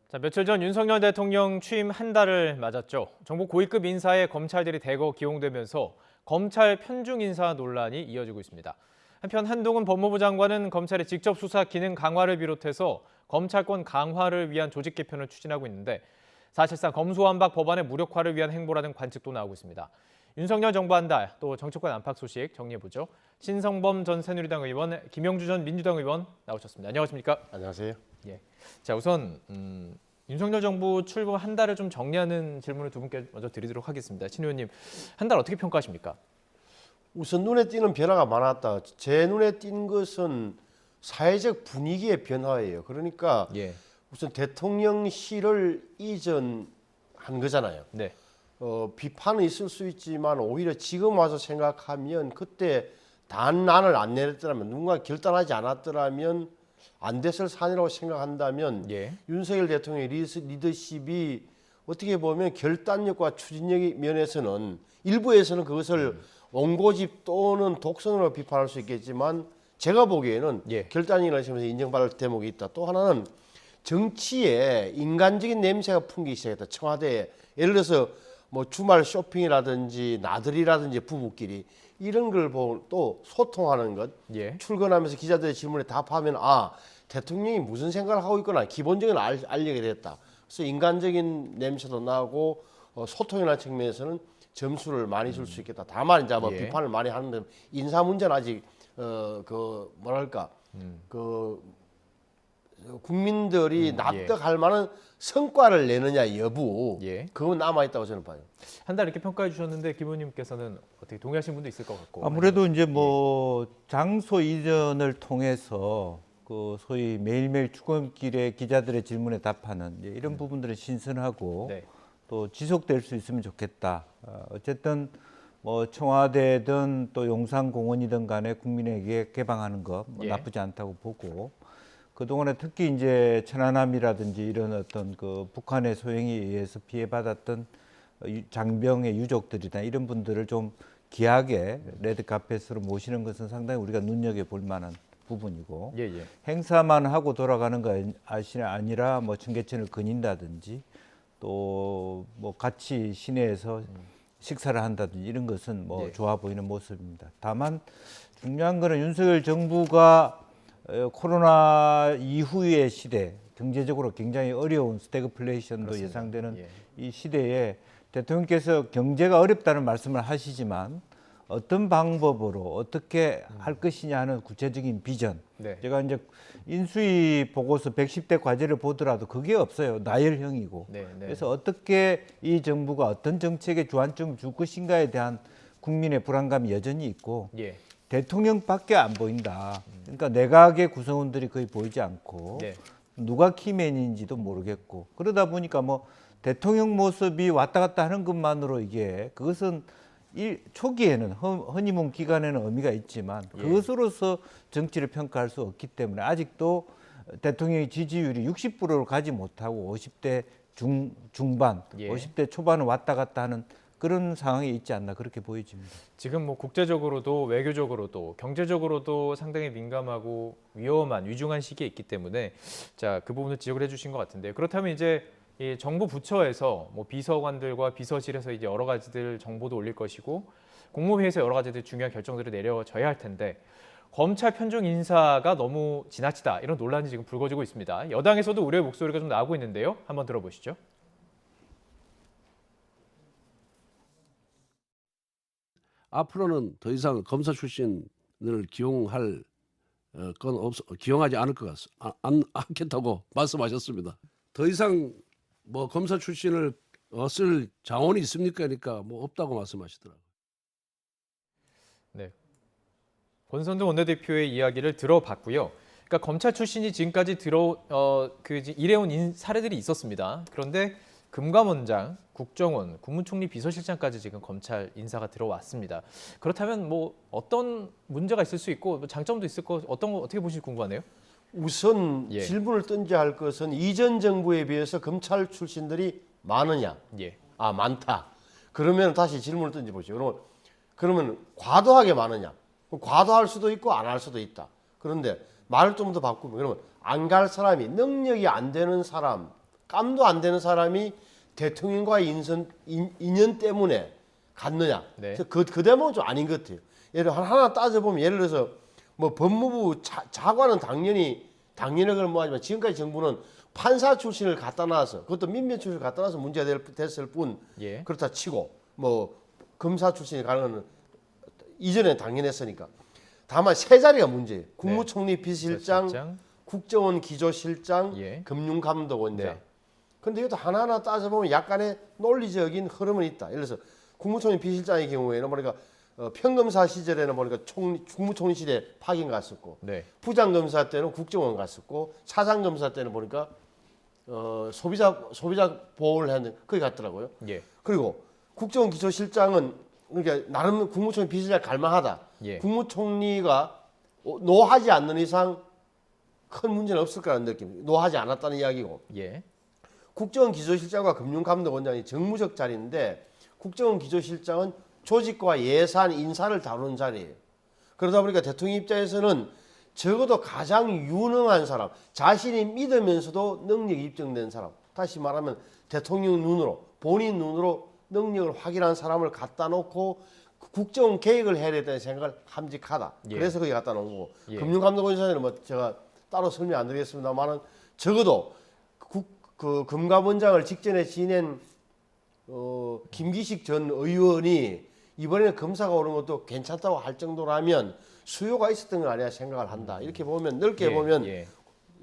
자, 며칠 전 윤석열 대통령 취임 한 달을 맞았죠. 정부 고위급 인사에 검찰들이 대거 기용되면서 검찰 편중 인사 논란이 이어지고 있습니다. 한편 한동훈 법무부 장관은 검찰의 직접 수사 기능 강화를 비롯해서 검찰권 강화를 위한 조직 개편을 추진하고 있는데 사실상 검수완박 법안의 무력화를 위한 행보라는 관측도 나오고 있습니다. 윤석열 정부 한 달, 또 정치권 안팎 소식 정리해보죠. 신성범 전 새누리당 의원, 김영주 전 민주당 의원 나오셨습니다. 안녕하십니까? 안녕하세요. 예. 자, 우선 윤석열 정부 출범 한 달을 좀 정리하는 질문을 두 분께 먼저 드리도록 하겠습니다. 신 의원님, 한 달 어떻게 평가하십니까? 우선 눈에 띄는 변화가 많았다. 제 눈에 띈 것은 사회적 분위기의 변화예요. 그러니까 예. 우선 대통령실을 이전한 거잖아요. 네. 비판은 있을 수 있지만 오히려 지금 와서 생각하면 그때 단안을 안 내렸더라면 누군가 결단하지 않았더라면 안 됐을 사안이라고 생각한다면 예. 윤석열 대통령의 리더십이 어떻게 보면 결단력과 추진력 면에서는 일부에서는 그것을 원고집 또는 독선으로 비판할 수 있겠지만 제가 보기에는 예. 결단력이라는 점에서 인정받을 대목이 있다. 또 하나는 정치에 인간적인 냄새가 풍기기 시작했다. 청와대에 예를 들어서 뭐 주말 쇼핑이라든지 나들이라든지 부부끼리 이런 걸 보고 또 소통하는 것, 예. 출근하면서 기자들의 질문에 답하면 아 대통령이 무슨 생각을 하고 있거나 기본적인 알리게 됐다. 그래서 인간적인 냄새도 나고 소통이라는 측면에서는 점수를 많이 줄 수 있겠다. 다만 이제 뭐 예. 비판을 많이 하는데 인사 문제는 아직 그 뭐랄까 그 국민들이 납득할 만한 성과를 내느냐 여부 예. 그건 남아 있다고 저는 봐요. 한 달 이렇게 평가해 주셨는데 기부님께서는 어떻게 동의하시는 분도 있을 것 같고. 아무래도 이제 뭐 장소 이전을 통해서 그 소위 매일매일 출근길에 기자들의 질문에 답하는 이제 이런 부분들은 신선하고 네. 또 지속될 수 있으면 좋겠다. 어쨌든 뭐 청와대든 또 용산공원이든 간에 국민에게 개방하는 거 뭐 예. 나쁘지 않다고 보고 그동안에 특히 이제 천안함이라든지 이런 어떤 그 북한의 소행에 의해서 피해받았던 장병의 유족들이나 이런 분들을 좀 귀하게 레드카펫으로 모시는 것은 상당히 우리가 눈여겨볼 만한 부분이고 예, 예. 행사만 하고 돌아가는 거 아니라 뭐 청계천을 거닌다든지 또 뭐 같이 시내에서 식사를 한다든지 이런 것은 뭐 예. 좋아 보이는 모습입니다. 다만 중요한 거는 윤석열 정부가 코로나 이후의 시대, 경제적으로 굉장히 어려운 스태그플레이션도 그렇습니다. 예상되는 예. 이 시대에 대통령께서 경제가 어렵다는 말씀을 하시지만 어떤 방법으로 어떻게 할 것이냐 하는 구체적인 비전. 네. 제가 이제 인수위 보고서 110대 과제를 보더라도 그게 없어요. 나열형이고. 네, 네. 그래서 어떻게 이 정부가 어떤 정책에 주안점을 줄 것인가에 대한 국민의 불안감이 여전히 있고 예. 대통령밖에 안 보인다. 그러니까 내각의 구성원들이 거의 보이지 않고 네. 누가 키맨인지도 모르겠고 그러다 보니까 뭐 대통령 모습이 왔다 갔다 하는 것만으로 이게 그것은 초기에는 허니문 기간에는 의미가 있지만 예. 그것으로서 정치를 평가할 수 없기 때문에 아직도 대통령의 지지율이 60%를 가지 못하고 50대 중반, 예. 50대 초반을 왔다 갔다 하는 그런 상황에 있지 않나 그렇게 보여집니다. 지금 뭐 국제적으로도 외교적으로도 경제적으로도 상당히 민감하고 위험한 위중한 시기에 있기 때문에 자, 그 부분을 지적을 해주신 것 같은데요. 그렇다면 이제 이 정부 부처에서 뭐 비서관들과 비서실에서 이제 여러 가지들 정보도 올릴 것이고 국무회의에서 여러 가지들 중요한 결정들을 내려져야 할 텐데 검찰 편중 인사가 너무 지나치다 이런 논란이 지금 불거지고 있습니다. 여당에서도 우려의 목소리가 좀 나오고 있는데요. 한번 들어보시죠. 앞으로는 더 이상 검사 출신을 기용할 기용하지 않을 것 같습니다. 않겠다고 말씀하셨습니다. 더 이상 뭐 검사 출신을 쓸 자원이 있습니까? 그러니까 뭐 없다고 말씀하시더라고요. 네. 권선동 원내대표의 이야기를 들어봤고요. 그러니까 검찰 출신이 지금까지 일해온 사례들이 있었습니다. 그런데 금감원장, 국정원, 국무총리 비서실장까지 지금 검찰 인사가 들어왔습니다. 그렇다면 뭐 어떤 문제가 있을 수 있고 뭐 장점도 있을 거 어떤 거 어떻게 보실지 궁금하네요. 우선 예. 질문을 던져야 할 것은 이전 정부에 비해서 검찰 출신들이 많으냐? 예. 아 많다. 그러면 다시 질문을 던져보죠. 그러면 과도하게 많으냐? 과도할 수도 있고 안 할 수도 있다. 그런데 말을 좀 더 바꾸면 그러면 안 갈 사람이 능력이 안 되는 사람 깜도 안 되는 사람이 대통령과의 인연 때문에 갔느냐? 네. 그 대목은 좀 아닌 것 같아요. 예를 들어 하나 따져보면 예를 들어서 뭐 법무부 차관은 당연히 그걸 뭐하지만 지금까지 정부는 판사 출신을 갖다 놔서 그것도 민변 출신을 갖다 놔서 문제가 됐을 뿐 예. 그렇다 치고 뭐 검사 출신이 가는 거는 이전에 당연했으니까 다만 세 자리가 문제예요. 국무총리 비서실장, 비서실장. 국정원 기조실장, 예. 금융감독원장. 네. 근데 이것도 하나하나 따져보면 약간의 논리적인 흐름은 있다. 예를 들어서 국무총리 비서실장의 경우에는 보니까 평검사 시절에는 보니까 국무총리실에 파견 갔었고 네. 부장검사 때는 국정원 갔었고 차장검사 때는 보니까 소비자 보호를 했는데 거기 갔더라고요. 예. 그리고 국정원 기조실장은 그러니까 나름 국무총리 비서실장 갈만하다. 예. 국무총리가 노하지 않는 이상 큰 문제는 없을 거라는 느낌. 노하지 않았다는 이야기고. 예. 국정원 기조실장과 금융감독원장이 정무적 자리인데 국정원 기조실장은 조직과 예산, 인사를 다루는 자리예요. 그러다 보니까 대통령 입장에서는 적어도 가장 유능한 사람, 자신이 믿으면서도 능력이 입증된 사람, 다시 말하면 대통령 눈으로, 본인 눈으로 능력을 확인한 사람을 갖다 놓고 국정 계획을 해야 된다는 생각을 함직하다. 예. 그래서 거기 갖다 놓은 거고. 예. 금융감독원장은 뭐 제가 따로 설명 안 드리겠습니다만은 적어도 그 금감원장을 직전에 지낸 김기식 전 의원이 이번에는 검사가 오른 것도 괜찮다고 할 정도라면 수요가 있었던 건 아니야 생각을 한다. 이렇게 보면 넓게 예. 보면 예.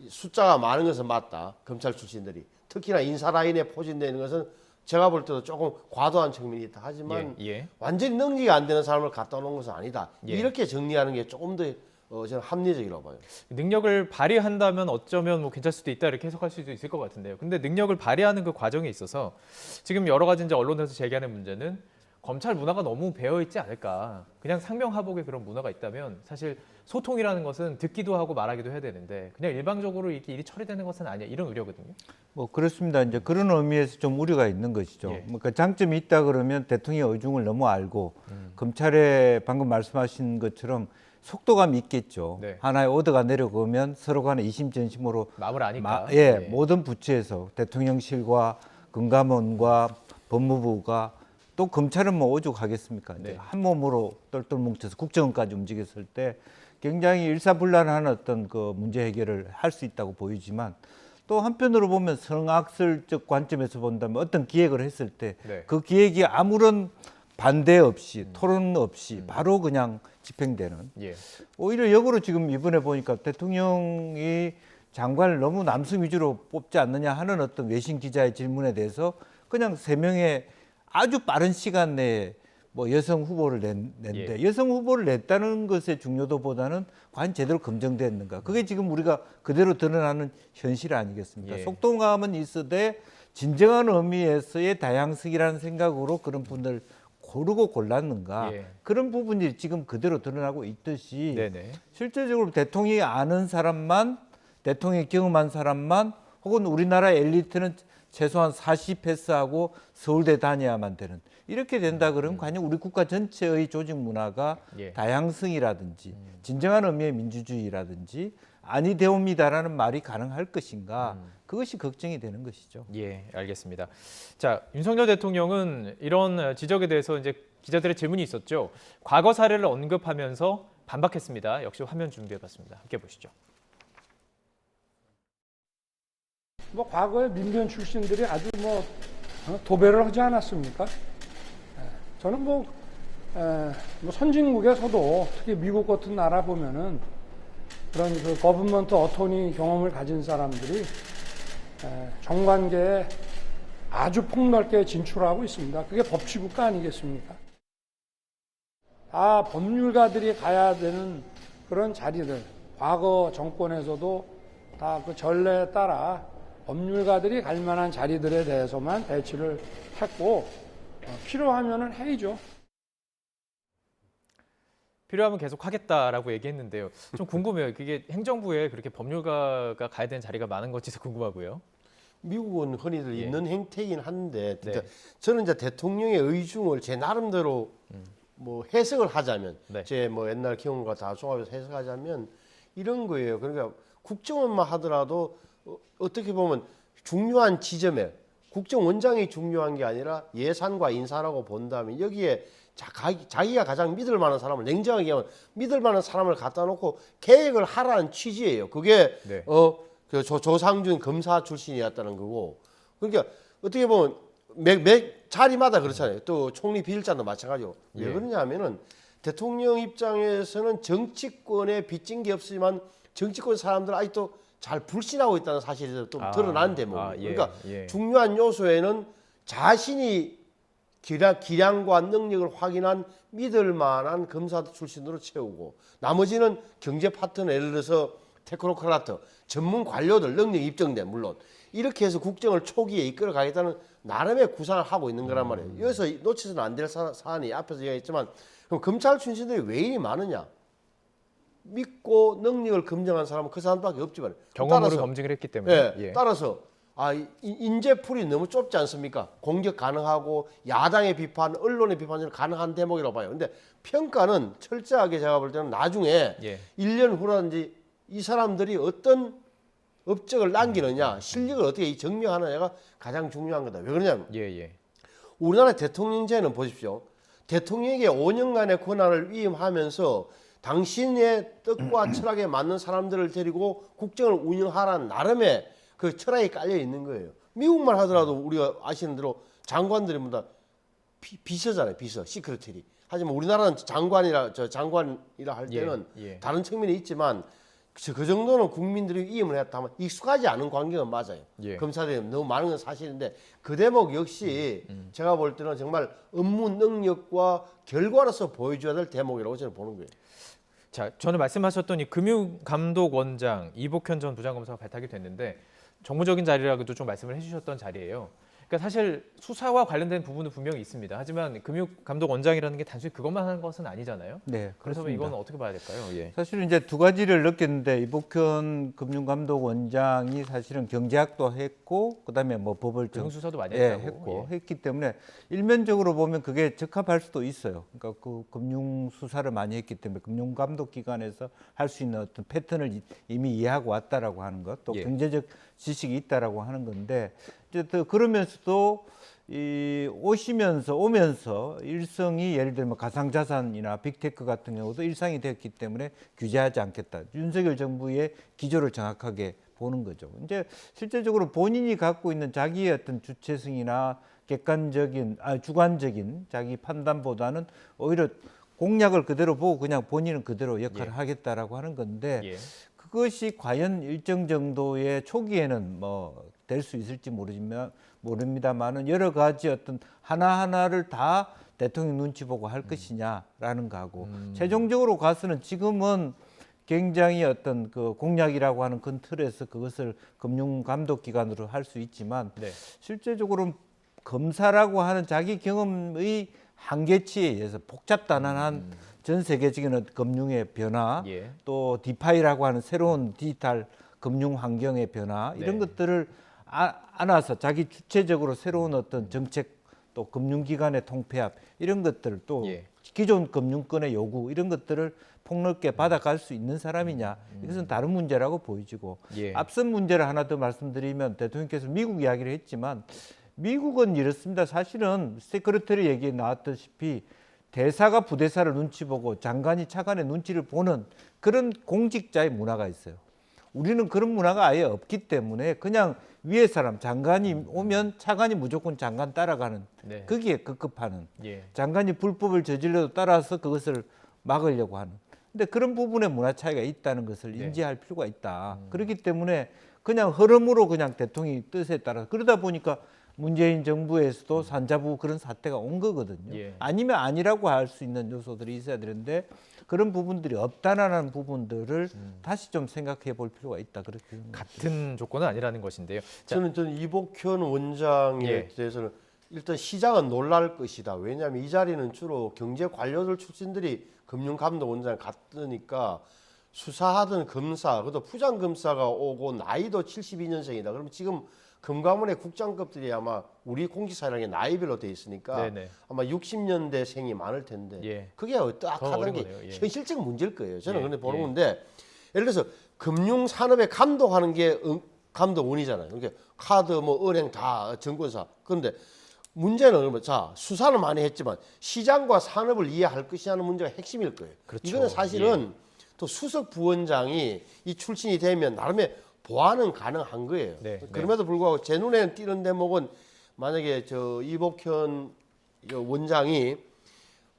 숫자가 많은 것은 맞다. 검찰 출신들이 특히나 인사 라인에 포진되어 있는 것은 제가 볼 때도 조금 과도한 측면이 있다. 하지만 예. 예. 완전히 능력이 안 되는 사람을 갖다 놓은 것은 아니다. 예. 이렇게 정리하는 게 조금 더 저는 합리적이라고 봐요. 능력을 발휘한다면 어쩌면 뭐 괜찮을 수도 있다 이렇게 해석할 수도 있을 것 같은데요. 근데 능력을 발휘하는 그 과정에 있어서 지금 여러 가지 이제 언론에서 제기하는 문제는 검찰 문화가 너무 배어 있지 않을까. 그냥 상명하복의 그런 문화가 있다면 사실 소통이라는 것은 듣기도 하고 말하기도 해야 되는데 그냥 일방적으로 이렇게 일이 처리되는 것은 아니야 이런 우려거든요. 뭐 그렇습니다. 이제 그런 의미에서 좀 우려가 있는 것이죠. 예. 뭐 그 장점이 있다 그러면 대통령의 의중을 너무 알고 검찰에 방금 말씀하신 것처럼 속도감이 있겠죠. 네. 하나의 오더가 내려오면 서로 간에 이심전심으로 마음을 아니까. 모든 부처에서 대통령실과 금감원과 법무부가 또 검찰은 뭐 오죽하겠습니까? 이제 네. 한 몸으로 똘똘 뭉쳐서 국정원까지 움직였을 때 굉장히 일사불란한 어떤 그 문제 해결을 할 수 있다고 보이지만 또 한편으로 보면 성악설적 관점에서 본다면 어떤 기획을 했을 때 그 네. 기획이 아무런 반대 없이 토론 없이 바로 그냥 집행되는 예. 오히려 역으로 지금 이번에 보니까 대통령이 장관을 너무 남성 위주로 뽑지 않느냐 하는 어떤 외신 기자의 질문에 대해서 그냥 3명의 아주 빠른 시간 내에 뭐 여성 후보를 낸데 예. 여성 후보를 냈다는 것의 중요도보다는 과연 제대로 검증됐는가. 그게 지금 우리가 그대로 드러나는 현실 아니겠습니까? 예. 속도감은 있어도 진정한 의미에서의 다양성이라는 생각으로 그런 분들 고르고 골랐는가. 예. 그런 부분이 지금 그대로 드러나고 있듯이 네네. 실제적으로 대통령이 아는 사람만, 대통령이 경험한 사람만 혹은 우리나라 엘리트는 최소한 40 패스하고 서울대 다녀야만 되는 이렇게 된다 그러면 과연 우리 국가 전체의 조직 문화가 예. 다양성이라든지 진정한 의미의 민주주의라든지 아니 되옵니다라는 말이 가능할 것인가 그것이 걱정이 되는 것이죠. 예, 알겠습니다. 자, 윤석열 대통령은 이런 지적에 대해서 이제 기자들의 질문이 있었죠. 과거 사례를 언급하면서 반박했습니다. 역시 화면 준비해봤습니다. 함께 보시죠. 뭐 과거에 민변 출신들이 아주 뭐 도배를 하지 않았습니까? 저는 뭐 선진국에서도 특히 미국 같은 나라 보면은 그런 그 거버먼트 어토니 경험을 가진 사람들이 정관계에 아주 폭넓게 진출하고 있습니다. 그게 법치국가 아니겠습니까? 다 법률가들이 가야 되는 그런 자리들, 과거 정권에서도 다 그 전례에 따라 법률가들이 갈 만한 자리들에 대해서만 배치를 했고 필요하면은 해야죠. 필요하면 계속 하겠다라고 얘기했는데요. 좀 궁금해요. 그게 행정부에 그렇게 법률가가 가야 되는 자리가 많은 건지도 궁금하고요. 미국은 흔히들 예. 있는 행태이긴 한데 그러니까 네. 저는 이제 대통령의 의중을 제 나름대로 뭐 해석을 하자면 네. 제 뭐 옛날 경험과 다 종합해서 해석하자면 이런 거예요. 그러니까 국정원만 하더라도 어떻게 보면 중요한 지점에 국정원장이 중요한 게 아니라 예산과 인사라고 본다면 여기에 자기가 가장 믿을 만한 사람을 냉정하게 하면 믿을 만한 사람을 갖다 놓고 계획을 하라는 취지예요. 그게 네. 그 조상준 검사 출신이었다는 거고. 그러니까 어떻게 보면 매 자리마다 그렇잖아요. 또 총리 비일자도 마찬가지고. 왜 예. 그러냐면은 대통령 입장에서는 정치권에 빚진 게 없지만 정치권 사람들 아직도 잘 불신하고 있다는 사실이 또 드러난 대목이에요. 예, 그러니까 예. 중요한 요소에는 자신이 기량과 능력을 확인한 믿을 만한 검사 출신으로 채우고 나머지는 경제 파트너 예를 들어서 테크노크라트 전문 관료들 능력 입증된 물론 이렇게 해서 국정을 초기에 이끌어가겠다는 나름의 구상을 하고 있는 거란 말이에요. 여기서 놓치서는 안 될 사안이 앞에서 얘기했지만 그럼 검찰 출신들이 왜 이리 많으냐? 믿고 능력을 검증한 사람은 그 사람밖에 없지만 경험으로 따라서, 검증을 했기 때문에. 예, 예. 따라서 인재풀이 너무 좁지 않습니까? 공격 가능하고 야당의 비판, 언론의 비판은 가능한 대목이라고 봐요. 근데 평가는 철저하게 제가 볼 때는 나중에 예. 1년 후라든지 이 사람들이 어떤 업적을 남기느냐, 실력을 어떻게 증명하느냐가 가장 중요한 거다. 왜 그러냐면 예, 예. 우리나라 대통령제는 보십시오. 대통령에게 5년간의 권한을 위임하면서 당신의 뜻과 철학에 맞는 사람들을 데리고 국정을 운영하라는 나름의 그 철학이 깔려 있는 거예요. 미국만 하더라도 우리가 아시는 대로 장관들이 뭐다 비서잖아요. 비서, 시크릿리. 하지만 우리나라는 장관이라 할 때는 예. 다른 측면이 있지만 그 정도는 국민들이 위임을 했다 하면 익숙하지 않은 관계가 맞아요. 예. 검사들이 너무 많은 건 사실인데 그 대목 역시 제가 볼 때는 정말 업무 능력과 결과로서 보여줘야 될 대목이라고 저는 보는 거예요. 자, 저는 말씀하셨던 이 금융감독원장 이복현 전 부장검사가 발탁이 됐는데 정무적인 자리라고도 좀 말씀을 해주셨던 자리예요. 그러니까 사실 수사와 관련된 부분은 분명히 있습니다. 하지만 금융감독원장이라는 게 단순히 그것만 하는 것은 아니잖아요. 네, 그래서 그렇습니다. 이건 어떻게 봐야 될까요? 예. 사실은 이제 두 가지를 느꼈는데 이복현 금융감독원장이 사실은 경제학도 했고 그다음에 뭐 법을 수사도 많이 예, 했다고. 했고 예. 했기 때문에 일면적으로 보면 그게 적합할 수도 있어요. 그러니까 그 금융 수사를 많이 했기 때문에 금융감독기관에서 할 수 있는 어떤 패턴을 이미 이해하고 왔다라고 하는 것, 또 예. 경제적 지식이 있다라고 하는 건데 이제 또 그러면서도 오면서 일성이 예를 들면 가상자산이나 빅테크 같은 경우도 일상이 됐기 때문에 규제하지 않겠다. 윤석열 정부의 기조를 정확하게 보는 거죠. 이제 실제적으로 본인이 갖고 있는 자기의 어떤 주체성이나 주관적인 자기 판단보다는 오히려 공약을 그대로 보고 그냥 본인은 그대로 역할을 하겠다라고 하는 건데 예. 그것이 과연 일정 정도의 초기에는 뭐 될 수 있을지 모릅니다만은 여러 가지 어떤 하나하나를 다 대통령 눈치 보고 할 것이냐라는 거하고 최종적으로 가서는 지금은 굉장히 어떤 그 공약이라고 하는 큰 틀에서 그것을 금융감독기관으로 할 수 있지만 네. 실제적으로는 검사라고 하는 자기 경험의 한계치에 의해서 복잡다단한 전 세계적인 금융의 변화, 예. 또 디파이라고 하는 새로운 디지털 금융 환경의 변화 이런 네. 것들을 안아서 자기 주체적으로 새로운 어떤 정책 또 금융기관의 통폐합 이런 것들 또 예. 기존 금융권의 요구 이런 것들을 폭넓게 받아갈 수 있는 사람이냐 이것은 다른 문제라고 보여지고 예. 앞선 문제를 하나 더 말씀드리면 대통령께서 미국 이야기를 했지만 미국은 이렇습니다. 사실은 세크레터리 얘기에 나왔다시피 대사가 부대사를 눈치 보고 장관이 차관의 눈치를 보는 그런 공직자의 문화가 있어요. 우리는 그런 문화가 아예 없기 때문에 그냥 위에 사람 장관이 오면 차관이 무조건 장관 따라가는 네. 거기에 급급하는 예. 장관이 불법을 저질러도 따라서 그것을 막으려고 하는 근데 그런 부분에 문화 차이가 있다는 것을 네. 인지할 필요가 있다. 그렇기 때문에 그냥 흐름으로 그냥 대통령의 뜻에 따라 그러다 보니까 문재인 정부에서도 산자부 그런 사태가 온 거거든요. 예. 아니면 아니라고 할 수 있는 요소들이 있어야 되는데 그런 부분들이 없다라는 부분들을 다시 좀 생각해 볼 필요가 있다. 그렇게 같은 조건은 아니라는 것인데요. 자, 저는 이복현 원장에 예. 대해서는 일단 시장은 놀랄 것이다. 왜냐하면 이 자리는 주로 경제 관료들 출신들이 금융감독원장을 갔으니까 수사하던 검사, 그것도 부장검사가 오고 나이도 72년생이다. 그러면 지금 금감원의 국장급들이 아마 우리 공직사회라는 게 나이별로 돼 있으니까 네네. 아마 60년대생이 많을 텐데 예. 그게 딱 더 하는 어린 게 거네요. 예. 현실적 문제일 거예요. 저는 예. 그런데 보는 예. 건데 예를 들어서 금융산업에 감독하는 게 감독원이잖아요. 그러니까 카드 뭐 은행 다 증권사. 그런데 문제는 그러면 자 수사는 많이 했지만 시장과 산업을 이해할 것이냐는 문제가 핵심일 거예요. 그렇죠. 이거는 사실은 또 수석 부원장이 이 출신이 되면 나름의 보완은 가능한 거예요. 네, 그럼에도 불구하고 제 눈에 띄는 대목은 만약에 저 이복현 원장이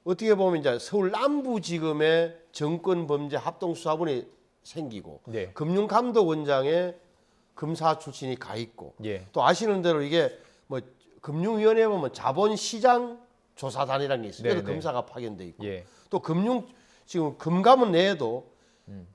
어떻게 보면 이제 서울 남부지검의 정권범죄 합동수사본이 생기고 네. 금융감독원장에 검사 출신이 가 있고 예. 또 아시는 대로 이게 뭐 금융위원회 보면 자본시장 조사단이라는 게 있어요. 네, 그래서 네. 검사가 파견돼 있고 예. 또 지금 금감원 내에도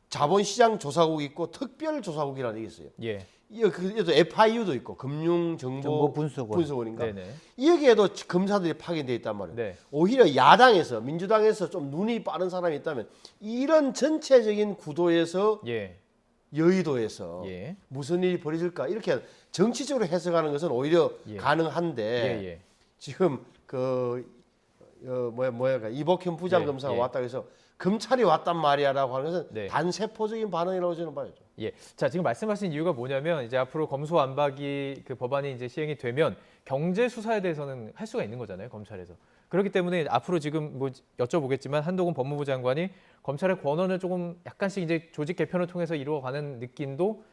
자본시장 조사국이 있고 특별조사국이라는 게 있어요. 예. 여기도 FIU도 있고 금융정보 정보분석원. 분석원인가. 네네. 여기에도 검사들이 파견돼 있단 말이에요. 네. 오히려 야당에서 민주당에서 좀 눈이 빠른 사람이 있다면 이런 전체적인 구도에서 예. 여의도에서 예. 무슨 일이 벌어질까 이렇게 정치적으로 해석하는 것은 오히려 예. 가능한데 예. 예. 지금 이복현 부장검사가 예. 왔다 해서 검찰이 왔단 말이야라고 하는 것은 네. 단세포적인 반응이라고 저는 봐야죠. 예. 자, 지금 말씀하신 이유가 뭐냐면 이제 앞으로 검수완박이 그 법안이 이제 시행이 되면 경제 수사에 대해서는 할 수가 있는 거잖아요, 검찰에서. 그렇기 때문에 앞으로 지금 뭐 여쭤보겠지만 한동훈 법무부 장관이 검찰의 권한을 조금 약간씩 이제 조직 개편을 통해서 이루어가는 느낌도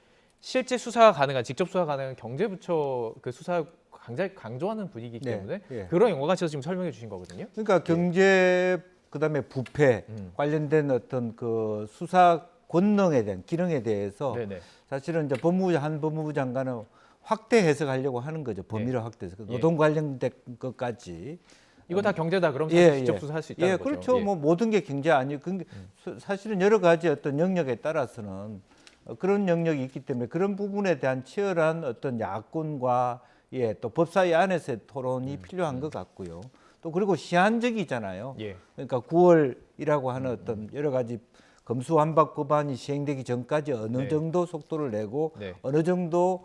실제 수사가 가능한 직접 수사가 가능한 경제부처 그 수사 굉장히 강조하는 분위기이기 네, 때문에 예. 그런 연관까지도 지금 설명해 주신 거거든요. 그러니까 경제 그다음에 부패 관련된 어떤 그 수사 권능에 대한 기능에 대해서 네네. 사실은 이제 한 법무부 장관은 확대 해석하려고 하는 거죠. 범위를 확대해서 예. 노동 관련된 것까지. 이거 다 경제다 그럼 예, 직접 예. 수사할 수 있다는 예, 거죠. 그렇죠. 예. 뭐 모든 게 경제 아니고 사실은 여러 가지 어떤 영역에 따라서는 그런 영역이 있기 때문에 그런 부분에 대한 치열한 어떤 야권과 또 법사위 안에서의 토론이 필요한 것 같고요. 또 그리고 시한적이잖아요. 예. 그러니까 9월이라고 하는 어떤 여러 가지 검수완박 법안이 시행되기 전까지 어느 네. 정도 속도를 내고 네. 어느 정도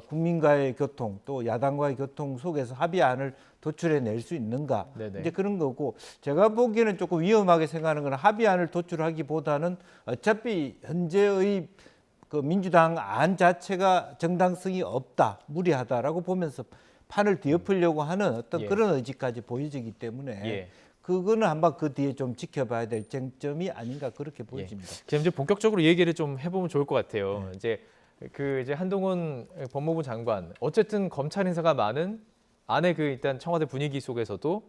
국민과의 교통 또 야당과의 교통 속에서 합의안을 도출해낼 수 있는가 네네. 이제 그런 거고 제가 보기에는 조금 위험하게 생각하는 건 합의안을 도출하기보다는 어차피 현재의 그 민주당 안 자체가 정당성이 없다 무리하다라고 보면서 판을 뒤엎으려고 하는 어떤 예. 그런 의지까지 보여지기 때문에 예. 그거는 한번 그 뒤에 좀 지켜봐야 될 쟁점이 아닌가 그렇게 보여집니다. 그럼 이제 본격적으로 얘기를 좀 해보면 좋을 것 같아요. 네. 이제 한동훈 법무부 장관 어쨌든 검찰 인사가 많은 안에 그 일단 청와대 분위기 속에서도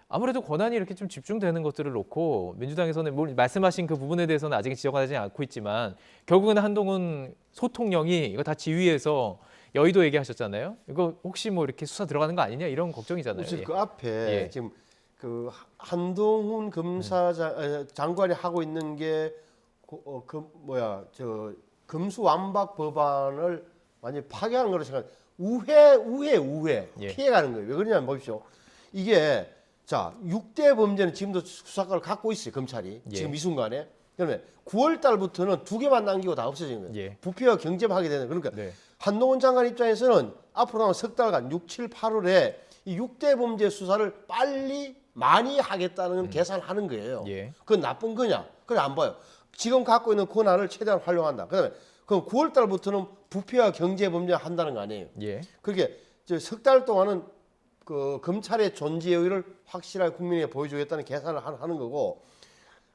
아무래도 권한이 이렇게 좀 집중되는 것들을 놓고 민주당에서는 뭐 말씀하신 그 부분에 대해서는 아직 지적하지 않고 있지만 결국은 한동훈 소통령이 이거 다 지휘해서 여의도 얘기하셨잖아요. 이거 혹시 뭐 이렇게 수사 들어가는 거 아니냐 이런 걱정이잖아요. 사실 예. 그 앞에 예. 지금 그 한동훈 장관이 하고 있는 게 검수완박 법안을 완전히 파괴하는 거로 생각. 우회 예. 피해가는 거예요. 왜 그러냐면 보십시오. 이게 자 6대 범죄는 지금도 수사권을 갖고 있어요. 검찰이 예. 지금 이 순간에. 그러면 9월 달부터는 2개만 남기고 다 없어지는 거예요. 예. 부패와 경제하게 되는 그러니까 네. 한동훈 장관 입장에서는 앞으로 한 석 달간 6, 7, 8월에 이 6대 범죄 수사를 빨리 많이 하겠다는 계산하는 거예요. 예. 그건 나쁜 거냐? 그래 안 봐요. 지금 갖고 있는 권한을 최대한 활용한다. 그다음에 그럼 9월 달부터는 부패와 경제 범죄 한다는 거 아니에요. 예. 그렇게 석 달 동안은 그 검찰의 존재 여유를 확실하게 국민에게 보여주겠다는 계산을 하는 거고.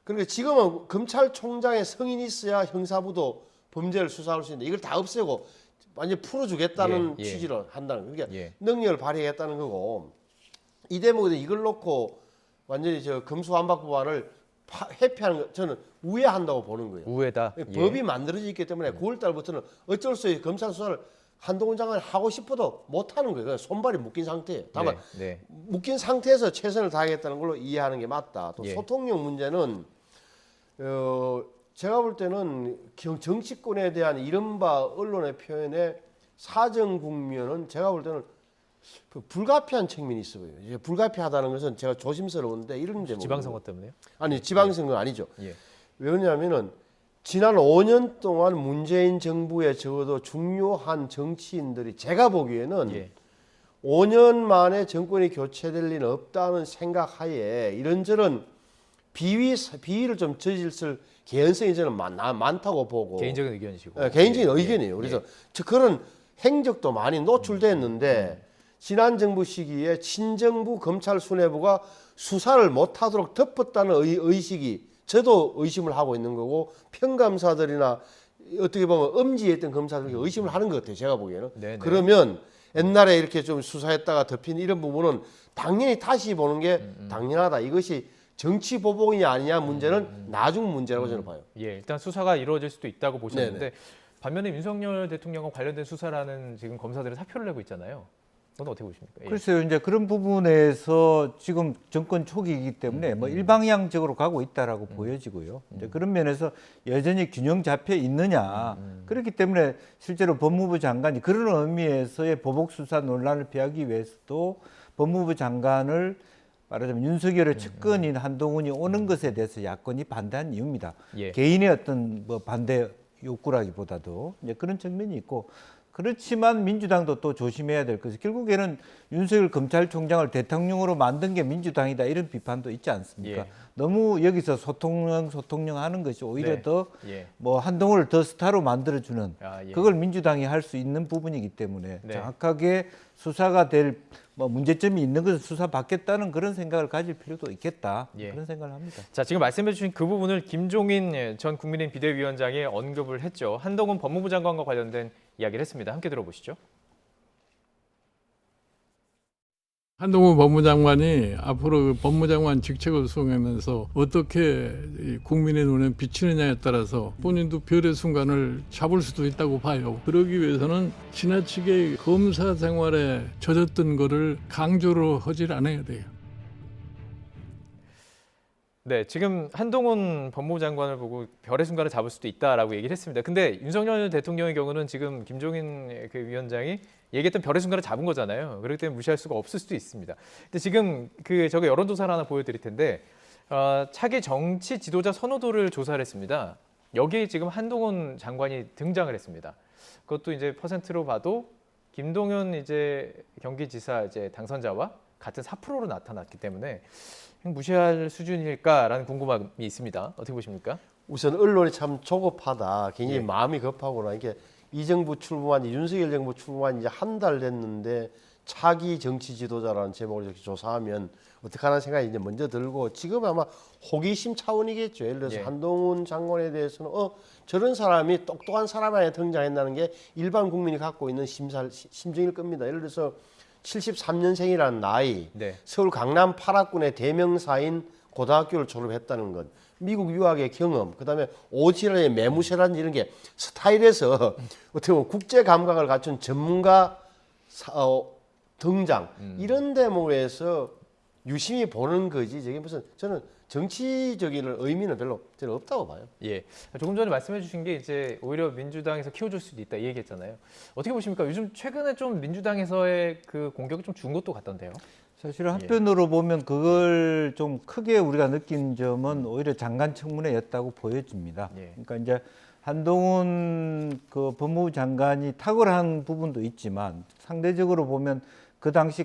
그러니까 지금은 검찰총장의 성인이 있어야 형사부도 범죄를 수사할 수 있는데 이걸 다 없애고 완전히 풀어주겠다는 예, 예. 취지로 한다는 거예요. 그러니까 예. 능력을 발휘하겠다는 거고 이 대목에 이걸 놓고 완전히 검수완박 법안을 회피하는 거 저는 우회한다고 보는 거예요. 우회다. 예. 법이 만들어져 있기 때문에 9월 달부터는 어쩔 수 없이 검찰 수사를 한동훈 장관이 하고 싶어도 못 하는 거예요. 그냥 손발이 묶인 상태예요. 다만 네. 묶인 상태에서 최선을 다하겠다는 걸로 이해하는 게 맞다. 또 예. 소통력 문제는 제가 볼 때는 정치권에 대한 이른바 언론의 표현의 사정 국면은 제가 볼 때는 불가피한 측면이 있어 보여요. 이제 불가피하다는 것은 제가 조심스러운데 이런 대목. 지방선거 때문에요? 아니 지방선거 아니죠. 예. 왜 그러냐면은 지난 5년 동안 문재인 정부에 적어도 중요한 정치인들이 제가 보기에는 예. 5년 만에 정권이 교체될 리는 없다는 생각하에 이런저런 비위를 좀 저질쓸 개연성이 저는 많다고 보고 개인적인 의견이시고. 개인적인 예. 의견이에요. 예. 그래서 그런 행적도 많이 노출됐는데 지난 정부 시기에 친정부 검찰 수뇌부가 수사를 못하도록 덮었다는 의식이 저도 의심을 하고 있는 거고 평감사들이나 어떻게 보면 엄지했던 검사들이 의심을 하는 것 같아요. 제가 보기에는. 네네. 그러면 옛날에 이렇게 좀 수사했다가 덮인 이런 부분은 당연히 다시 보는 게 당연하다. 이것이 정치 보복이냐 아니냐 문제는 나중 문제라고 저는 봐요. 예, 일단 수사가 이루어질 수도 있다고 보셨는데 네네. 반면에 윤석열 대통령과 관련된 수사라는 지금 검사들은 사표를 내고 있잖아요. 그건 어떻게 보십니까? 예. 글쎄요, 이제 그런 부분에서 지금 정권 초기이기 때문에 뭐 일방향적으로 가고 있다라고 보여지고요. 이제 그런 면에서 여전히 균형 잡혀 있느냐. 그렇기 때문에 실제로 법무부 장관이 그런 의미에서의 보복 수사 논란을 피하기 위해서도 법무부 장관을 말하자면 윤석열의 측근인 한동훈이 오는 것에 대해서 야권이 반대한 이유입니다. 예. 개인의 어떤 뭐 반대 욕구라기보다도 이제 그런 측면이 있고, 그렇지만 민주당도 또 조심해야 될 것이 결국에는 윤석열 검찰총장을 대통령으로 만든 게 민주당이다 이런 비판도 있지 않습니까? 예. 너무 여기서 소통령 하는 것이 오히려 네. 더 예. 뭐 한동훈을 더 스타로 만들어주는 아, 예. 그걸 민주당이 할 수 있는 부분이기 때문에 네. 정확하게 수사가 될 뭐 문제점이 있는 것을 수사받겠다는 그런 생각을 가질 필요도 있겠다. 예. 그런 생각을 합니다. 자, 지금 말씀해 주신 그 부분을 김종인 전 국민의힘 비대위원장이 언급을 했죠. 한동훈 법무부 장관과 관련된 이야기를 했습니다. 함께 들어보시죠. 한동훈 법무장관이 앞으로 그 법무장관 직책을 수행하면서 어떻게 이 국민의 눈에 비치느냐에 따라서 본인도 별의 순간을 잡을 수도 있다고 봐요. 그러기 위해서는 지나치게 검사 생활에 젖었던 거를 강조로 하질 않아야 돼요. 네, 지금 한동훈 법무부 장관을 보고 별의 순간을 잡을 수도 있다라고 얘기를 했습니다. 근데 윤석열 대통령의 경우는 지금 김종인 그 위원장이 얘기했던 별의 순간을 잡은 거잖아요. 그렇기 때문에 무시할 수가 없을 수도 있습니다. 근데 지금 저거 여론조사를 하나 보여드릴 텐데 차기 정치 지도자 선호도를 조사를 했습니다. 여기에 지금 한동훈 장관이 등장을 했습니다. 그것도 이제 퍼센트로 봐도 김동연 이제 경기지사 이제 당선자와 같은 4%로 나타났기 때문에 무시할 수준일까라는 궁금함이 있습니다. 어떻게 보십니까? 우선 언론이 참 조급하다. 굉장히 예. 마음이 급하구나. 이게 이 정부 출범한 윤석열 정부 출범한 이제 한 달 됐는데 차기 정치 지도자라는 제목으로 이렇게 조사하면 어떡하나 생각이 이제 먼저 들고 지금 아마 호기심 차원이겠죠. 예를 들어서 예. 한동훈 장관에 대해서는 저런 사람이 똑똑한 사람 안에 등장했다는 게 일반 국민이 갖고 있는 심정일 겁니다. 예를 들어서 73년생이라는 나이, 네. 서울 강남 8학군의 대명사인 고등학교를 졸업했다는 것, 미국 유학의 경험, 그다음에 오지랖의 매무새라든지 이런 게 스타일에서 어떻게 보면 국제 감각을 갖춘 전문가 등장 이런 대목에서 유심히 보는 거지. 저게 무슨 저는 정치적인 의미는 별로 저는 없다고 봐요. 예, 조금 전에 말씀해 주신 게 이제 오히려 민주당에서 키워줄 수도 있다 이 얘기했잖아요. 어떻게 보십니까? 요즘 최근에 좀 민주당에서의 그 공격이 좀 준 것도 같던데요. 사실 한편으로 보면 그걸 좀 크게 우리가 느낀 점은 오히려 장관 청문회였다고 보여집니다. 예. 그러니까 이제 한동훈 그 법무부 장관이 탁월한 부분도 있지만 상대적으로 보면 그 당시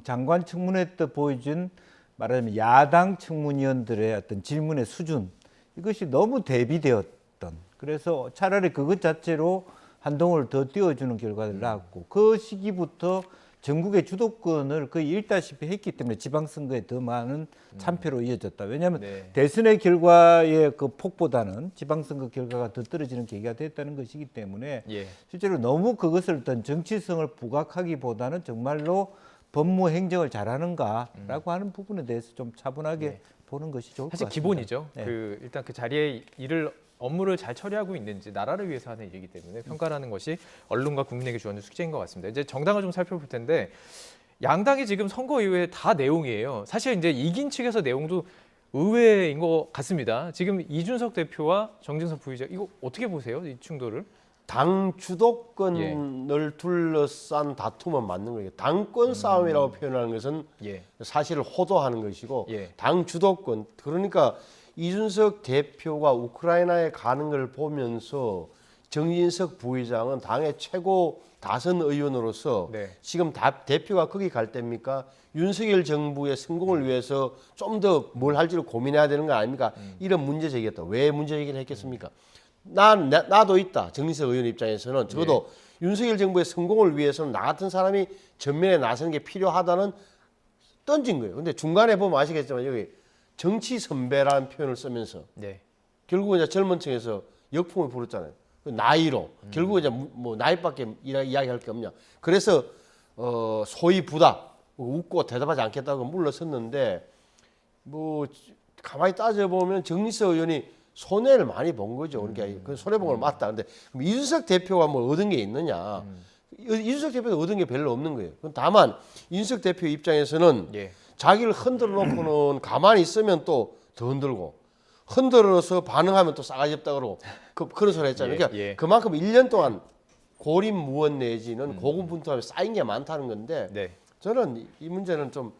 장관 청문회 때 보여준 말하자면 야당 청문위원들의 어떤 질문의 수준, 이것이 너무 대비되었던, 그래서 차라리 그것 자체로 한동훈을 더 띄워주는 결과를 낳았고, 그 시기부터 전국의 주도권을 거의 잃다시피 했기 때문에 지방선거에 더 많은 참패로 이어졌다. 왜냐하면 네. 대선의 결과의 그 폭보다는 지방선거 결과가 더 떨어지는 계기가 됐다는 것이기 때문에 예. 실제로 너무 그것을 어떤 정치성을 부각하기보다는 정말로 법무 행정을 잘하는가라고 하는 부분에 대해서 좀 차분하게 네. 보는 것이 좋을 것 사실 같습니다. 기본이죠. 네. 일단 그 자리에 업무를 잘 처리하고 있는지 나라를 위해서 하는 일이기 때문에 평가라는 것이 언론과 국민에게 주어진 숙제인 것 같습니다. 이제 정당을 좀 살펴볼 텐데 양당이 지금 선거 이후에 다 내용이에요. 사실 이제 이긴 측에서 내용도 의외인 것 같습니다. 지금 이준석 대표와 정진석 부의장 이거 어떻게 보세요? 이 충돌을? 당 주도권을 둘러싼 다툼은 맞는 거예요. 당권 싸움이라고 표현하는 것은 예. 사실을 호도하는 것이고 예. 당 주도권, 그러니까 이준석 대표가 우크라이나에 가는 걸 보면서 정진석 부의장은 당의 최고 다선 의원으로서 네. 지금 대표가 거기 갈 때입니까? 윤석열 정부의 성공을 위해서 좀 더 뭘 할지를 고민해야 되는 거 아닙니까? 이런 문제 제기했다. 왜 문제 제기를 했겠습니까? 나도 있다. 정진석 의원 입장에서는 적어도 윤석열 정부의 성공을 위해서는 나 같은 사람이 전면에 나서는 게 필요하다는 던진 거예요. 근데 중간에 보면 아시겠지만 여기 정치 선배라는 표현을 쓰면서 네. 결국은 이제 젊은 층에서 역풍을 부렸잖아요. 그 나이로 결국은 이제 뭐 나이밖에 이야기할 게 없냐. 그래서 소위 부다 웃고 대답하지 않겠다고 물러섰는데 뭐 가만히 따져보면 정리석 의원이 손해를 많이 본 거죠. 그러니까 그 손해 본 건 맞다. 근데 그럼 이준석 대표가 뭐 얻은 게 있느냐? 이준석 대표도 얻은 게 별로 없는 거예요. 다만 이준석 대표 입장에서는 예. 자기를 흔들어 놓고는 가만히 있으면 또 더 흔들고 흔들어서 반응하면 또 싸가지 없다 그러고 그런 소리 했잖아요. 그러니까 예. 그만큼 1년 동안 고립무원 내지는 고군분투하며 쌓인 게 많다는 건데 네. 저는 이 문제는 좀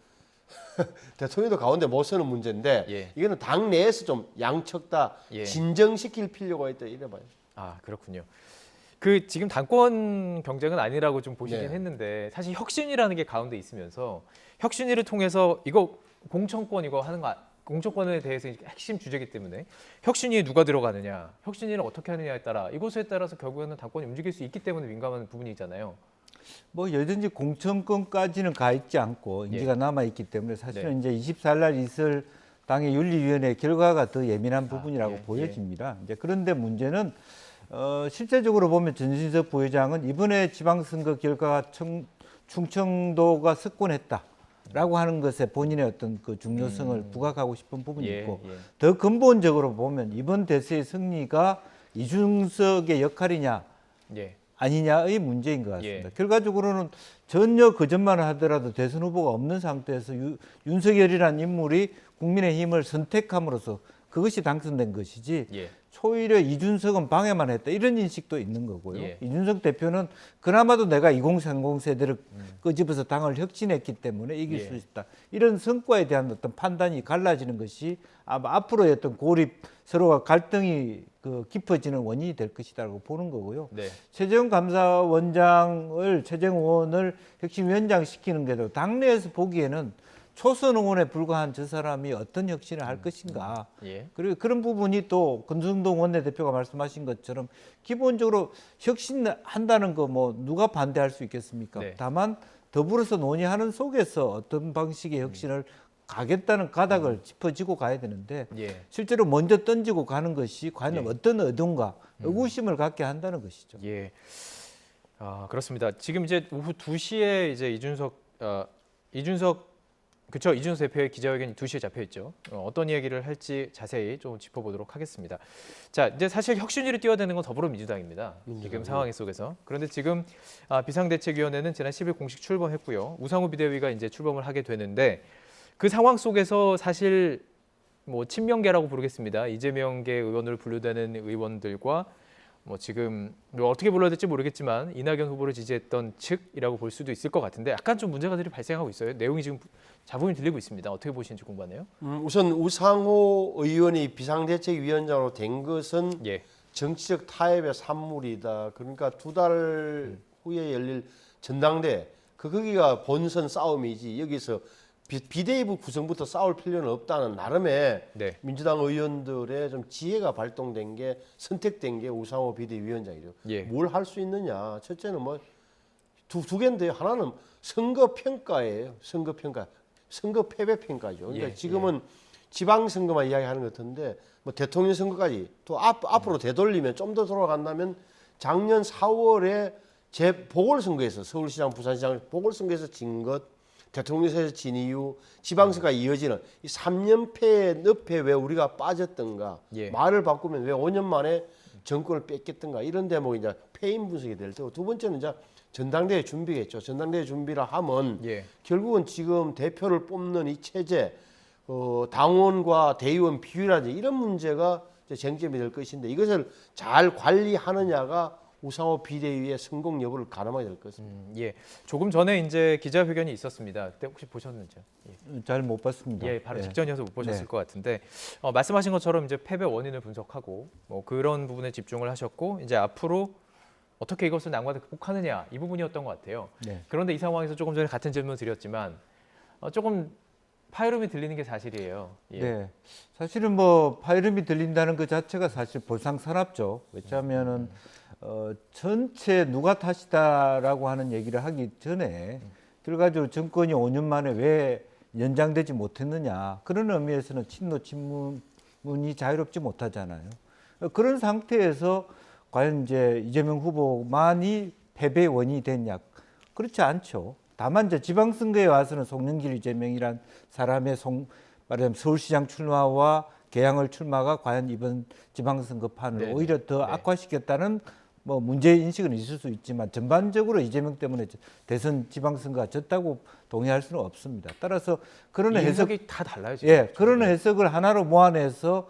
대통령도 가운데 못 서는 문제인데 예. 이거는 당 내에서 좀 양측 다 예. 진정시킬 필요가 있다 이래 봐요. 아, 그렇군요. 그 지금 당권 경쟁은 아니라고 좀 보시긴 네. 했는데 사실 혁신이라는 게 가운데 있으면서 혁신위를 통해서 이거 공천권 이거 하는 거 공천권에 대해서 핵심 주제이기 때문에 혁신위에 누가 들어가느냐, 혁신위를 어떻게 하느냐에 따라 이곳에 따라서 결국에는 당권이 움직일 수 있기 때문에 민감한 부분이 있잖아요. 뭐 여든지 공천권까지는 가 있지 않고 인지가 남아 있기 때문에 사실은 이제 24일 날 있을 당의 윤리위원회 결과가 더 예민한 부분이라고 예, 보여집니다. 이제 그런데 문제는 실제적으로 보면 전신석 부회장은 이번에 지방선거 결과가 충청도가 석권했다라고 하는 것에 본인의 어떤 그 중요성을 부각하고 싶은 부분이 예, 있고 예. 더 근본적으로 보면 이번 대세의 승리가 이준석의 역할이냐 예. 아니냐의 문제인 것 같습니다. 예. 결과적으로는 전혀 그전만 하더라도 대선 후보가 없는 상태에서 윤석열이라는 인물이 국민의힘을 선택함으로써 그것이 당선된 것이지 예. 오히려 이준석은 방해만 했다 이런 인식도 있는 거고요. 예. 이준석 대표는 그나마도 내가 2030 세대를 끄집어서 당을 혁신했기 때문에 이길 예. 수 있다. 이런 성과에 대한 어떤 판단이 갈라지는 것이 아마 앞으로의 어떤 고립 서로가 갈등이 깊어지는 원인이 될 것이라고 보는 거고요. 네. 최재형 감사원장을 최재형 의원을 혁신위원장 시키는 게도 당내에서 보기에는 초선 의원에 불과한 저 사람이 어떤 혁신을 할 것인가. 예. 그리고 그런 부분이 또 권성동 원내대표가 말씀하신 것처럼 기본적으로 혁신한다는 거 뭐 누가 반대할 수 있겠습니까? 네. 다만 더불어서 논의하는 속에서 어떤 방식의 혁신을 가겠다는 가닥을 짚어지고 가야 되는데 예. 실제로 먼저 던지고 가는 것이 과연 예. 어떤 의도인가 의구심을 갖게 한다는 것이죠. 예. 아, 그렇습니다. 지금 이제 오후 2시에 이제 이준석 그렇죠. 이준석 대표의 기자회견이 2시에 잡혀 있죠. 어떤 이야기를 할지 자세히 좀 짚어보도록 하겠습니다. 자, 이제 사실 혁신위를 뛰어드는 건 더불어민주당입니다. 지금 상황 속에서. 그런데 지금 비상대책위원회는 지난 10일 공식 출범했고요. 우상호 비대위가 이제 출범을 하게 되는데 그 상황 속에서 사실 뭐 친명계라고 부르겠습니다. 이재명계 의원으로 분류되는 의원들과 뭐 지금 뭐 어떻게 불러야 될지 모르겠지만 이낙연 후보를 지지했던 측이라고 볼 수도 있을 것 같은데 약간 좀 문제가들이 발생하고 있어요. 내용이 지금 잡음이 들리고 있습니다. 어떻게 보시는지 궁금하네요. 우선 우상호 의원이 비상대책위원장으로 된 것은 예. 정치적 타협의 산물이다. 그러니까 2달 후에 열릴 전당대 거기가 본선 싸움이지 여기서 비대위부 구성부터 싸울 필요는 없다는 나름의 네. 민주당 의원들의 좀 지혜가 발동된 게 선택된 게 우상호 비대위원장이죠. 예. 뭘 할 수 있느냐? 첫째는 뭐 두 개인데 하나는 선거 평가예요. 선거 평가, 선거 패배 평가죠. 그러니까 예, 지금은 지방선거만 이야기하는 것 같은데 뭐 대통령 선거까지 또 앞으로 되돌리면 좀 더 돌아간다면 작년 4월에 보궐선거에서 서울시장, 부산시장 보궐선거에서 진 것. 대통령선에서 진 이유, 지방선거가 이어지는 이 3년패의 늪에 왜 우리가 빠졌던가, 예. 말을 바꾸면 왜 5년 만에 정권을 뺏겼던가 이런 대목이 이제 패인 분석이 될 테고 두 번째는 이제 전당대회 준비겠죠. 전당대회 준비라 하면 예. 결국은 지금 대표를 뽑는 이 체제, 당원과 대의원 비율이라든지 이런 문제가 이제 쟁점이 될 것인데 이것을 잘 관리하느냐가 우상호 비대위의 성공 여부를 가늠하게 될 것입니다. 예. 조금 전에 이제 기자회견이 있었습니다. 그때 혹시 보셨는지요? 예. 잘 못 봤습니다. 예, 바로 직전이어서 못 보셨을 네. 것 같은데 말씀하신 것처럼 이제 패배 원인을 분석하고 뭐 그런 부분에 집중을 하셨고 이제 앞으로 어떻게 이것을 난관을 극복하느냐 이 부분이었던 것 같아요. 네. 그런데 이 상황에서 조금 전에 같은 질문을 드렸지만 조금 파이름이 들리는 게 사실이에요. 예. 네, 사실은 뭐 파이름이 들린다는 것 자체가 사실 볼상사납죠. 왜냐하면은 전체 누가 탓이다라고 하는 얘기를 하기 전에 결과적으로 정권이 5년 만에 왜 연장되지 못했느냐, 그런 의미에서는 친노 친문이 자유롭지 못하잖아요. 그런 상태에서 과연 이제 이재명 후보만이 패배의 원인이 됐냐? 그렇지 않죠. 다만 이제 지방선거에 와서는 송영길 이재명이란 사람의 말하자면 서울시장 출마와 개항을 출마가 과연 이번 지방선거 판을 네네. 오히려 더 악화시켰다는 뭐 문제 인식은 있을 수 있지만 전반적으로 이재명 때문에 대선 지방선거가 졌다고 동의할 수는 없습니다. 따라서 그런 해석이 다 달라요. 지금. 예, 그런 해석을 하나로 모아내서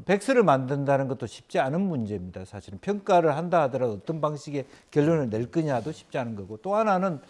백서를 만든다는 것도 쉽지 않은 문제입니다. 사실은 평가를 한다 하더라도 어떤 방식의 결론을 낼 거냐도 쉽지 않은 거고, 또 하나는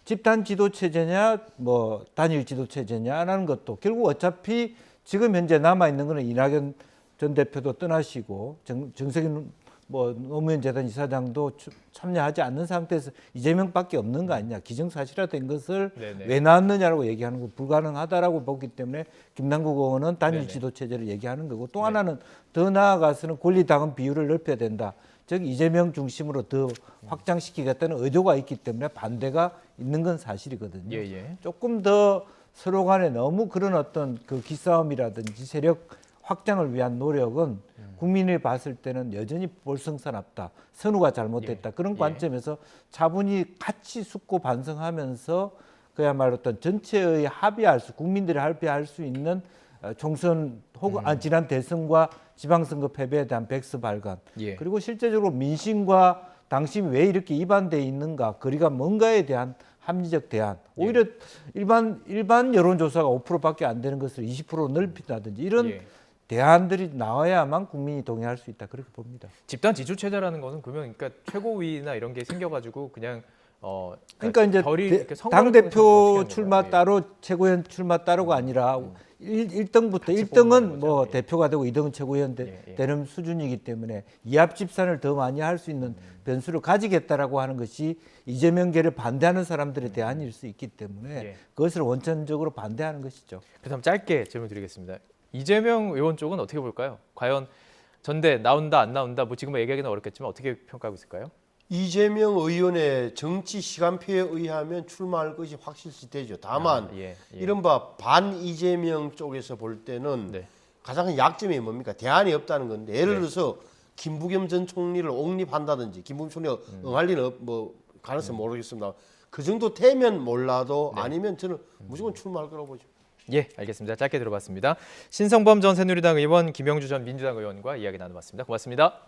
집단 지도 체제냐 뭐 단일 지도 체제냐라는 것도 결국 어차피 지금 현재 남아 있는 거는 이낙연 전 대표도 떠나시고 정세균 뭐 노무현 재단 이사장도 참여하지 않는 상태에서 이재명밖에 없는 거 아니냐. 기정사실화된 것을 네네. 왜 나왔느냐라고 얘기하는 거 불가능하다라고 보기 때문에 김남국 의원은 단일 네네. 지도 체제를 얘기하는 거고, 또 하나는 더 나아가서는 권리당원 비율을 넓혀야 된다. 즉 이재명 중심으로 더 확장시키겠다는 의도가 있기 때문에 반대가 있는 건 사실이거든요. 예. 조금 더 서로 간에 너무 그런 어떤 그 기싸움이라든지 세력 확장을 위한 노력은 국민이 봤을 때는 여전히 볼성사납다, 선우가 잘못됐다, 그런 관점에서 차분히 같이 숙고 반성하면서 그야말로 어떤 전체의 국민들이 합의할 수 있는 총선 혹은 지난 대선과 지방선거 패배에 대한 백서 발간, 예. 그리고 실제적으로 민심과 당심이 왜 이렇게 이반돼 있는가, 거리가 뭔가에 대한 합리적 대안, 오히려 일반 여론조사가 5%밖에 안 되는 것을 20%로 넓힌다든지 이런 예. 대안들이 나와야만 국민이 동의할 수 있다, 그렇게 봅니다. 집단 지주 체제라는 거는 그러면 그러니까 최고위나 이런 게 생겨가지고 그냥 그러니까 이제 이렇게 선거를 당 통해서 대표 어떻게 출마 하는 거예요? 따로 최고위원 출마 따로가 아니라 1등부터 같이 1등은 뽑는 뭐 거죠. 예. 대표가 되고 2등은 최고위원 예. 되는 수준이기 때문에 이합 집산을 더 많이 할 수 있는 변수를 가지겠다라고 하는 것이 이재명계를 반대하는 사람들의 대안일 수 있기 때문에 예. 그것을 원천적으로 반대하는 것이죠. 그다음 짧게 질문드리겠습니다. 이재명 의원 쪽은 어떻게 볼까요? 과연 전대 나온다 안 나온다 뭐 지금 얘기하기는 어렵겠지만 어떻게 평가하고 있을까요? 이재명 의원의 정치 시간표에 의하면 출마할 것이 확실시되죠. 다만 예. 이른바 반 이재명 쪽에서 볼 때는 네. 가장 큰 약점이 뭡니까? 대안이 없다는 건데, 예를 네. 들어서 김부겸 전 총리를 옹립한다든지, 김부겸 총리가 응할 리는 뭐 가능성 모르겠습니다. 그 정도 되면 몰라도 아니면 저는 무조건 출마할 거라고 보죠. 예, 알겠습니다. 짧게 들어봤습니다. 신성범 전 새누리당 의원, 김영주 전 민주당 의원과 이야기 나눠봤습니다. 고맙습니다.